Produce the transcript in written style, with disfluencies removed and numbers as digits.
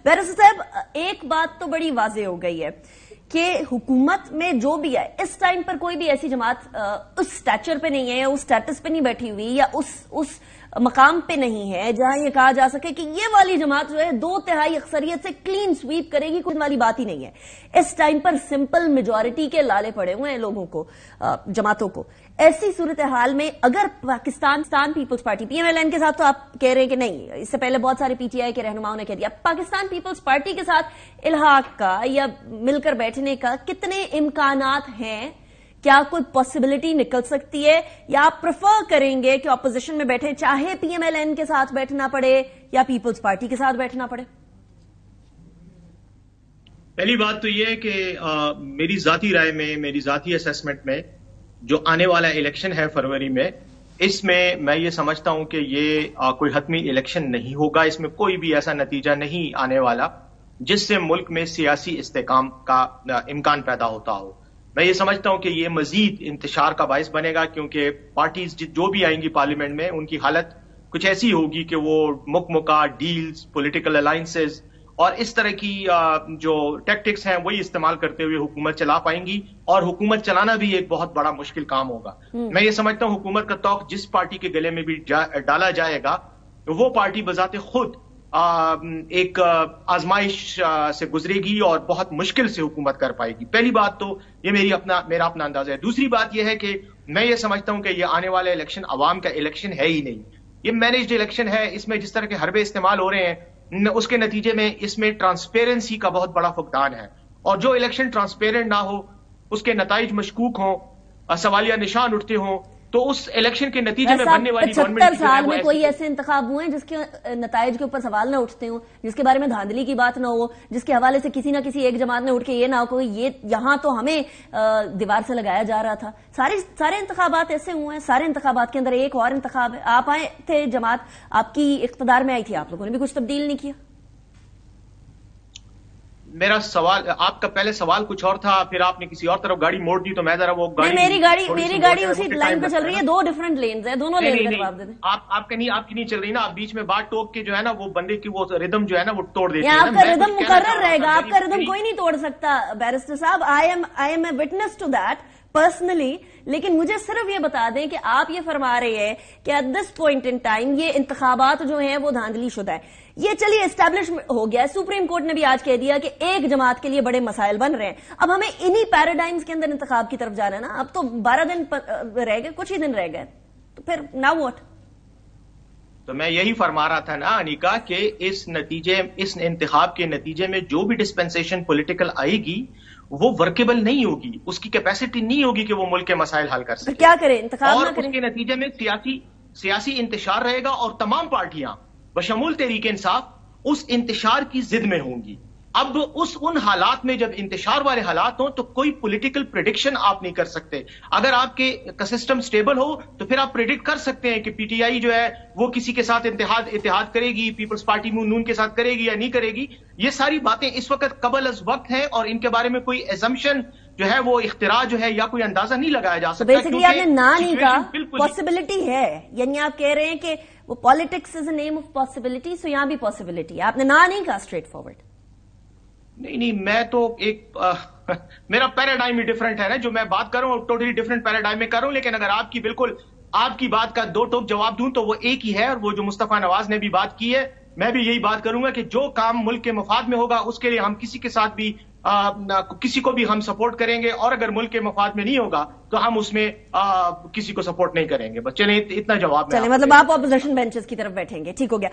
Barrister साहब, एक बात तो बड़ी वाज़ेह हो गई है कि हुकूमत में जो भी है इस टाइम पर कोई भी ऐसी जमात उस स्टैचर पे नहीं है या उस स्टेटस पे नहीं बैठी हुई या उस मकाम पे नहीं है जहां ये कहा जा सके कि ये वाली जमात जो है 2/3 अक्सरियत से क्लीन स्वीप करेगी। कोई वाली बात ही नहीं है। इस टाइम पर सिंपल मेजॉरिटी के लाले पड़े हुए हैं लोगों को, जमातों को। ऐसी सूरत हाल में अगर पाकिस्तान पीपल्स पार्टी PMLN के साथ तो आप कह रहे हैं कि नहीं, इससे पहले बहुत सारे PTI के रहनुमाओं ने कह दिया, पाकिस्तान पीपल्स पार्टी के साथ इल्हाक का या मिलकर बैठने का कितने इम्कानात हैं? क्या कोई पॉसिबिलिटी निकल सकती है या आप प्रेफर करेंगे कि ऑपोजिशन में बैठे, चाहे PMLN के साथ बैठना पड़े या पीपल्स पार्टी के साथ बैठना पड़े? पहली बात तो यह है कि मेरी जाती राय में, मेरी जाती असेसमेंट में जो आने वाला इलेक्शन है फरवरी में, इसमें मैं ये समझता हूं कि ये कोई हतमी इलेक्शन नहीं होगा। इसमें कोई भी ऐसा नतीजा नहीं आने वाला जिससे मुल्क में सियासी इस्तेकाम का इम्कान पैदा होता हो। मैं ये समझता हूं कि ये मजीद इंतशार का बायस बनेगा, क्योंकि पार्टीज जो भी आएंगी पार्लियामेंट में उनकी हालत कुछ ऐसी होगी कि वो मुकमुका डील्स, पॉलिटिकल अलायंसेज और इस तरह की जो टैक्टिक्स हैं वही इस्तेमाल करते हुए हुकूमत चला पाएंगी, और हुकूमत चलाना भी एक बहुत बड़ा मुश्किल काम होगा। मैं ये समझता हूं हुकूमत का तौक जिस पार्टी के गले में भी डाला जाएगा वो पार्टी बजाते खुद एक आजमाइश से गुजरेगी और बहुत मुश्किल से हुकूमत कर पाएगी। पहली बात तो ये मेरा अपना अंदाजा है। दूसरी बात यह है कि मैं ये समझता हूं कि ये आने वाला इलेक्शन अवाम का इलेक्शन है ही नहीं, ये मैनेज्ड इलेक्शन है। इसमें जिस तरह के हरबे इस्तेमाल हो रहे हैं उसके नतीजे में इसमें ट्रांसपेरेंसी का बहुत बड़ा फुकदान है, और जो इलेक्शन ट्रांसपेरेंट ना हो, उसके नताइज मशकूक हों, सवालिया निशान उठते हों, तो उस इलेक्शन के नतीजे में बनने वाली 75 साल में कोई ऐसे इंतखाब हुए हैं जिसके नताइज के ऊपर सवाल न उठते हो, जिसके बारे में धांधली की बात न हो, जिसके हवाले से किसी ना किसी एक जमात ने उठ के ये ना हो ये यहां तो हमें दीवार से लगाया जा रहा था। सारे इंतखाबात ऐसे हुए हैं। सारे इंतखाबात के अंदर एक और इंतखाब है। आप आए थे, जमात आपकी इख्तिदार में आई थी, आप लोगों ने भी कुछ तब्दील नहीं किया। मेरा सवाल, आपका पहले सवाल कुछ और था, फिर आपने किसी और तरफ गाड़ी मोड़ दी, तो मैं जरा वो गाड़ी मेरी गाड़ी उसी लाइन पे चल रही है। 2 डिफरेंट लेन्स है, दोनों लेन का जवाब दे दें। आपकी नहीं चल रही ना, आप बीच में बात टोक के जो है ना वो बंदे की वो रिदम जो है ना वो तोड़ देते हैं। आपका रिदम मुकर्रर रहेगा, आपका रिदम कोई नहीं तोड़ सकता बैरिस्टर साहब। I am a witness to that personally. लेकिन मुझे सिर्फ ये बता दें कि आप ये फरमा रहे हैं कि at this point in time ये इंतखाबात जो हैं वो धांधली शुदा है। ये चलिए एस्टैब्लिश हो गया, सुप्रीम कोर्ट ने भी आज कह दिया कि एक जमात के लिए बड़े मसाइल बन रहे हैं। अब हमें इन्हीं पैराडाइम्स के अंदर इंतखाब की तरफ जाना है ना। अब तो 12 दिन रह गए, कुछ ही दिन रह गए, तो फिर नाउ व्हाट? तो मैं यही फरमा रहा था ना अनिका कि इस इंतखाब के नतीजे में जो भी डिस्पेंसेशन पॉलिटिकल आएगी वो वर्केबल नहीं होगी, उसकी कैपेसिटी नहीं होगी कि वो मुल्क के मसाइल हल कर सके। तो क्या करें? इंतखाब और ना करें। उसके नतीजे में सियासी इंतशार रहेगा और तमाम पार्टियां बशमूल तहरीक इंसाफ उस इंतशार की जिद में होंगी। अब उन हालात में जब इंतशार वाले हालात हों तो कोई पॉलिटिकल प्रेडिक्शन आप नहीं कर सकते। अगर आपके सिस्टम स्टेबल हो तो फिर आप प्रेडिक्ट कर सकते हैं कि PTI जो है वो किसी के साथ इत्तेहाद करेगी, पीपल्स पार्टी नून के साथ करेगी या नहीं करेगी। ये सारी बातें इस वक्त कबल अज वक्त हैं और इनके बारे में कोई एजम्पशन जो है वो इख्तिरा जो है या कोई अंदाजा नहीं लगाया जा सकता। बेसिकली आपने ना नहीं कहा, पॉसिबिलिटी है, यानी आप कह रहे हैं कि वो politics is a name of possibility, so यहां भी पॉसिबिलिटी है। आपने ना नहीं कहा स्ट्रेट फॉरवर्ड। नहीं, मैं तो मेरा पैराडाइम ही डिफरेंट है ना, जो मैं बात कर रहा हूं टोटली डिफरेंट पैराडाइम में कर रहा हूं। लेकिन अगर आपकी बात का 2 टोक जवाब दूं तो वो एक ही है, और वो जो मुस्तफा नवाज ने भी बात की है, मैं भी यही बात करूंगा कि जो काम मुल्क के मफाद में होगा उसके लिए हम किसी के साथ भी किसी को भी हम सपोर्ट करेंगे, और अगर मुल्क के मफाद में नहीं होगा तो हम उसमें किसी को सपोर्ट नहीं करेंगे। बस चलिए इतना जवाब। मतलब आप ऑपोजिशन बेंचेस की तरफ बैठेंगे, ठीक हो गया।